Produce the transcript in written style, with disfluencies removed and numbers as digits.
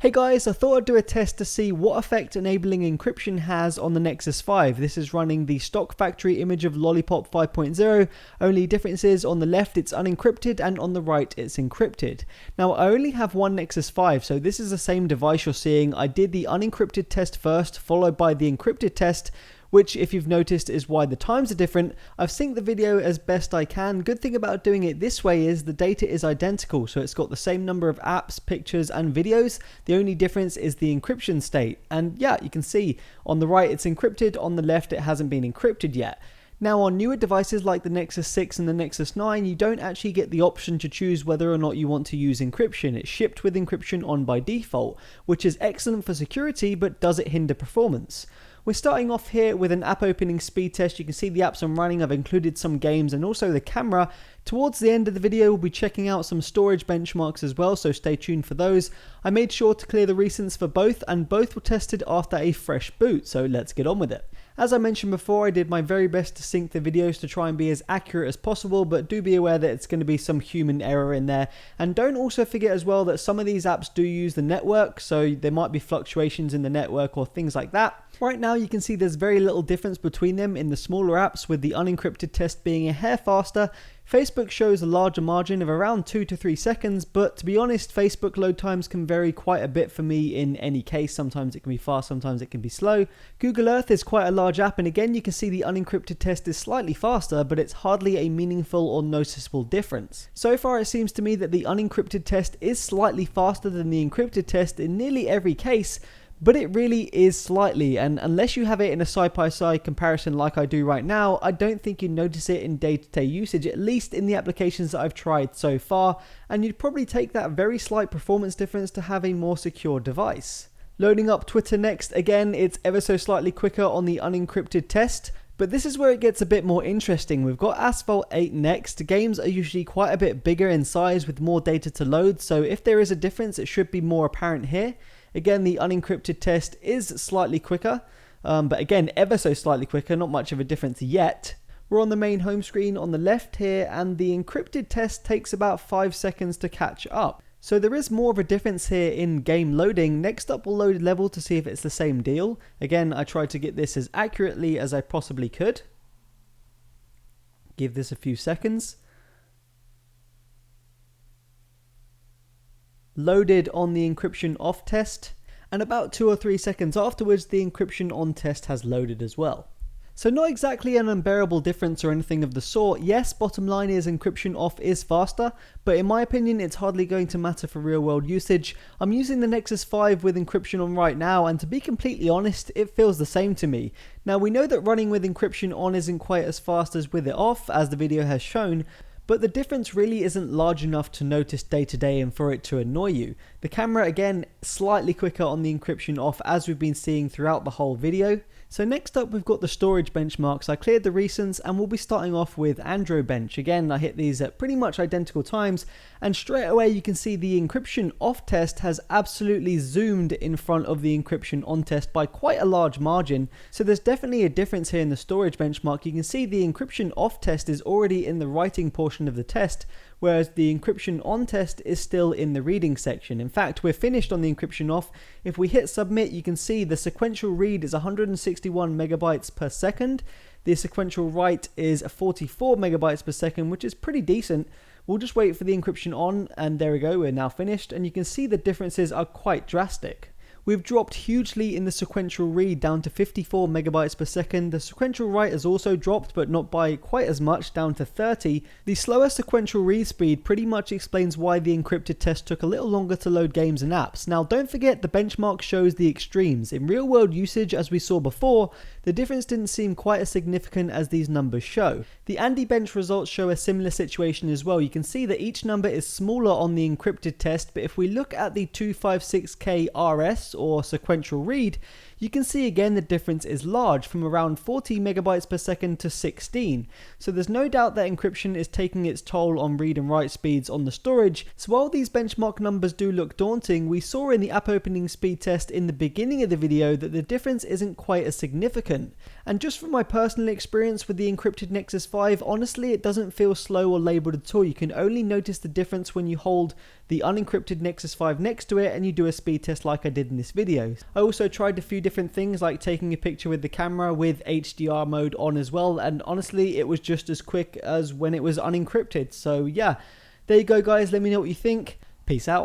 Hey guys, I thought I'd do a test to see what effect enabling encryption has on the Nexus 5. This is running the stock factory image of Lollipop 5.0, only difference is on the left it's unencrypted and on the right it's encrypted. Now I only have one Nexus 5, so this is the same device you're seeing. I did the unencrypted test first, followed by the encrypted test, which if you've noticed is why the times are different. I've synced the video as best I can. Good thing about doing it this way is the data is identical, so it's got the same number of apps, pictures and videos. The only difference is the encryption state, and yeah, you can see on the right it's encrypted, on the left it hasn't been encrypted yet. Now on newer devices like the Nexus 6 and the Nexus 9, you don't actually get the option to choose whether or not you want to use encryption. It's shipped with encryption on by default, which is excellent for security, but does it hinder performance? We're starting off here with an app opening speed test. You can see the apps I'm running. I've included some games and also the camera. Towards the end of the video, we'll be checking out some storage benchmarks as well, so stay tuned for those. I made sure to clear the recents for both, and both were tested after a fresh boot, so let's get on with it. As I mentioned before, I did my very best to sync the videos to try and be as accurate as possible, but do be aware that it's going to be some human error in there. And don't also forget as well that some of these apps do use the network, so there might be fluctuations in the network or things like that. Right now you can see there's very little difference between them in the smaller apps, with the unencrypted test being a hair faster. Facebook shows a larger margin of around 2 to 3 seconds, but to be honest, Facebook load times can vary quite a bit for me in any case. Sometimes it can be fast, sometimes it can be slow. Google Earth is quite a large app, and again you can see the unencrypted test is slightly faster, but it's hardly a meaningful or noticeable difference. So far it seems to me that the unencrypted test is slightly faster than the encrypted test in nearly every case, but it really is slightly, and unless you have it in a side-by-side comparison like I do right now, I don't think you notice it in day-to-day usage, at least in the applications that I've tried so far, and you'd probably take that very slight performance difference to have a more secure device. Loading up Twitter next, again it's ever so slightly quicker on the unencrypted test, but this is where it gets a bit more interesting. We've got Asphalt 8 next. Games are usually quite a bit bigger in size with more data to load, so if there is a difference it should be more apparent here. Again, the unencrypted test is slightly quicker, but again, ever so slightly quicker, not much of a difference yet. We're on the main home screen on the left here, and the encrypted test takes about 5 seconds to catch up. So there is more of a difference here in game loading. Next up we'll load level to see if it's the same deal. Again, I tried to get this as accurately as I possibly could. Give this a few seconds. Loaded on the encryption off test, and about 2 or 3 seconds afterwards the encryption on test has loaded as well. So not exactly an unbearable difference or anything of the sort. Yes, bottom line is encryption off is faster, but in my opinion it's hardly going to matter for real world usage. I'm using the Nexus 5 with encryption on right now, and to be completely honest, it feels the same to me. Now we know that running with encryption on isn't quite as fast as with it off, as the video has shown, but the difference really isn't large enough to notice day to day and for it to annoy you. The camera again slightly quicker on the encryption off, as we've been seeing throughout the whole video. So next up we've got the storage benchmarks. I cleared the recents and we'll be starting off with Android Bench. Again, I hit these at pretty much identical times, and straight away you can see the encryption off test has absolutely zoomed in front of the encryption on test by quite a large margin. So there's definitely a difference here in the storage benchmark. You can see the encryption off test is already in the writing portion of the test, whereas the encryption on test is still in the reading section. In fact, we're finished on the encryption off. If we hit submit, you can see the sequential read is 161 megabytes per second. The sequential write is 44 megabytes per second, which is pretty decent. We'll just wait for the encryption on, and there we go, we're now finished, and you can see the differences are quite drastic. We've dropped hugely in the sequential read down to 54 megabytes per second. The sequential write has also dropped, but not by quite as much, down to 30. The slower sequential read speed pretty much explains why the encrypted test took a little longer to load games and apps. Now don't forget, the benchmark shows the extremes. In real world usage, as we saw before, the difference didn't seem quite as significant as these numbers show. The Andy Bench results show a similar situation as well. You can see that each number is smaller on the encrypted test, but if we look at the 256K RS or sequential read, you can see again the difference is large, from around 40 megabytes per second to 16. So there's no doubt that encryption is taking its toll on read and write speeds on the storage. So while these benchmark numbers do look daunting, we saw in the app opening speed test in the beginning of the video that the difference isn't quite as significant. And just from my personal experience with the encrypted Nexus 5, honestly it doesn't feel slow or labelled at all. You can only notice the difference when you hold the unencrypted Nexus 5 next to it, and you do a speed test like I did in this video. I also tried a few different things like taking a picture with the camera with HDR mode on as well, and honestly it was just as quick as when it was unencrypted. So yeah, there you go guys, let me know what you think. Peace out.